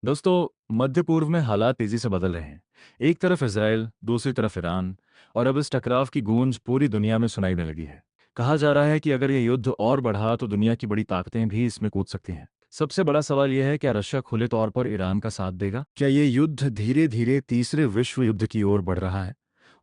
दोस्तों, मध्य पूर्व में हालात तेजी से बदल रहे हैं। एक तरफ इसराइल, दूसरी तरफ ईरान, और अब इस टकराव की गूंज पूरी दुनिया में सुनाई देने लगी है। कहा जा रहा है कि अगर ये युद्ध और बढ़ा तो दुनिया की बड़ी ताकतें भी इसमें कूद सकती हैं। सबसे बड़ा सवाल यह है, क्या रशिया खुले तौर पर ईरान का साथ देगा? क्या ये युद्ध धीरे धीरे तीसरे विश्व युद्ध की ओर बढ़ रहा है?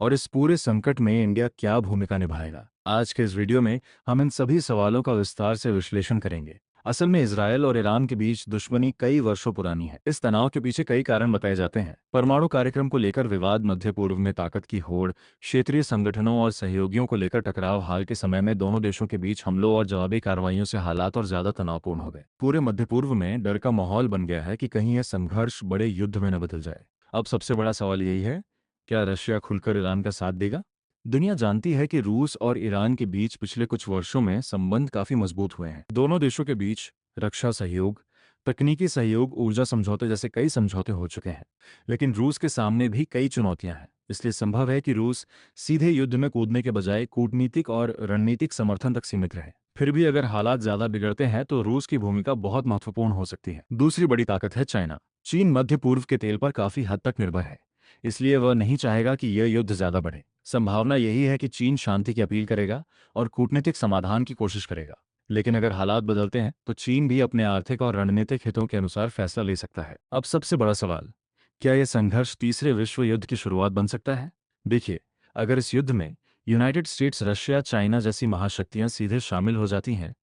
और इस पूरे संकट में इंडिया क्या भूमिका निभाएगा? आज के इस वीडियो में हम इन सभी सवालों का विस्तार से विश्लेषण करेंगे। असल में इसराइल और ईरान के बीच दुश्मनी कई वर्षों पुरानी है। इस तनाव के पीछे कई कारण बताए जाते हैं। परमाणु कार्यक्रम को लेकर विवाद, मध्य पूर्व में ताकत की होड़, क्षेत्रीय संगठनों और सहयोगियों को लेकर टकराव। हाल के समय में दोनों देशों के बीच हमलों और जवाबी कार्रवाइयों से हालात और ज्यादा तनावपूर्ण हो गए। पूरे मध्य पूर्व में डर का माहौल बन गया है कि कहीं यह संघर्ष बड़े युद्ध में न बदल जाए। अब सबसे बड़ा सवाल यही है, क्या रशिया खुलकर ईरान का साथ देगा? दुनिया जानती है कि रूस और ईरान के बीच पिछले कुछ वर्षों में संबंध काफी मजबूत हुए हैं। दोनों देशों के बीच रक्षा सहयोग, तकनीकी सहयोग, ऊर्जा समझौते जैसे कई समझौते हो चुके हैं। लेकिन रूस के सामने भी कई चुनौतियां हैं। इसलिए संभव है कि रूस सीधे युद्ध में कूदने के बजाय कूटनीतिक और रणनीतिक समर्थन तक सीमित रहे। फिर भी अगर हालात ज्यादा बिगड़ते हैं तो रूस की भूमिका बहुत महत्वपूर्ण हो सकती है। दूसरी बड़ी ताकत है चाइना। चीन मध्य पूर्व के तेल पर काफी हद तक निर्भर है, इसलिए वह नहीं चाहेगा कि यह युद्ध ज्यादा बढ़े। संभावना यही है कि चीन शांति की अपील करेगा और कूटनीतिक समाधान की कोशिश करेगा। लेकिन अगर हालात बदलते हैं तो चीन भी अपने आर्थिक और रणनीतिक हितों के अनुसार फैसला ले सकता है। अब सबसे बड़ा सवाल, क्या यह संघर्ष तीसरे विश्व युद्ध की शुरुआत बन सकता है? देखिए, अगर इस युद्ध में यूनाइटेड स्टेट्स, रशिया, चाइना जैसी महाशक्तियां सीधे शामिल हो जाती हैं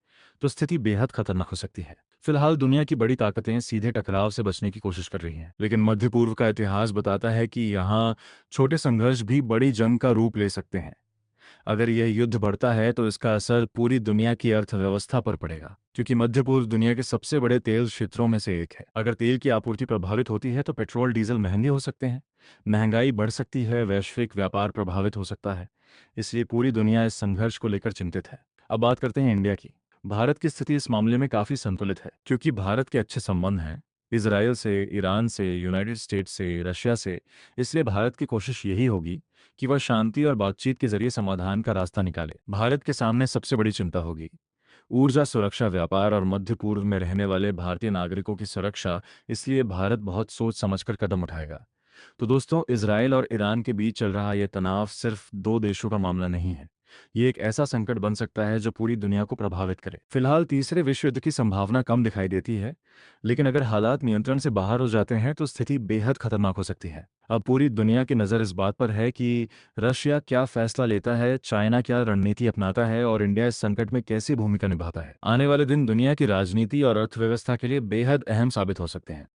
तो स्थिति बेहद खतरनाक हो सकती है। फिलहाल दुनिया की बड़ी ताकतें सीधे टकराव से बचने की कोशिश कर रही हैं, लेकिन मध्य पूर्व का इतिहास बताता है कि यहाँ छोटे संघर्ष भी बड़ी जंग का रूप ले सकते हैं। अगर यह युद्ध बढ़ता है तो इसका असर पूरी दुनिया की अर्थव्यवस्था पर पड़ेगा, क्योंकि मध्य पूर्व दुनिया के सबसे बड़े तेल क्षेत्रों में से एक है। अगर तेल की आपूर्ति प्रभावित होती है तो पेट्रोल डीजल महंगे हो सकते हैं, महंगाई बढ़ सकती है, वैश्विक व्यापार प्रभावित हो सकता है। इसलिए पूरी दुनिया इस संघर्ष को लेकर चिंतित है। अब बात करते हैं इंडिया की। भारत की स्थिति इस मामले में काफी संतुलित है, क्योंकि भारत के अच्छे संबंध हैं इसराइल से, ईरान से, यूनाइटेड स्टेट्स से, रशिया से। इसलिए भारत की कोशिश यही होगी कि वह शांति और बातचीत के जरिए समाधान का रास्ता निकाले। भारत के सामने सबसे बड़ी चिंता होगी ऊर्जा सुरक्षा, व्यापार और मध्य पूर्व में रहने वाले भारतीय नागरिकों की सुरक्षा। इसलिए भारत बहुत सोच समझकर कदम उठाएगा। तो दोस्तों, इजराइल और ईरान के बीच चल रहा यह तनाव सिर्फ दो देशों का मामला नहीं है। ये एक ऐसा संकट बन सकता है जो पूरी दुनिया को प्रभावित करे। फिलहाल तीसरे विश्व युद्ध की संभावना कम दिखाई देती है, लेकिन अगर हालात नियंत्रण से बाहर हो जाते हैं तो स्थिति बेहद खतरनाक हो सकती है। अब पूरी दुनिया की नज़र इस बात पर है कि रशिया क्या फैसला लेता है, चाइना क्या रणनीति अपनाता है और इंडिया इस संकट में कैसी भूमिका निभाता है। आने वाले दिन दुनिया की राजनीति और अर्थव्यवस्था के लिए बेहद अहम साबित हो सकते हैं।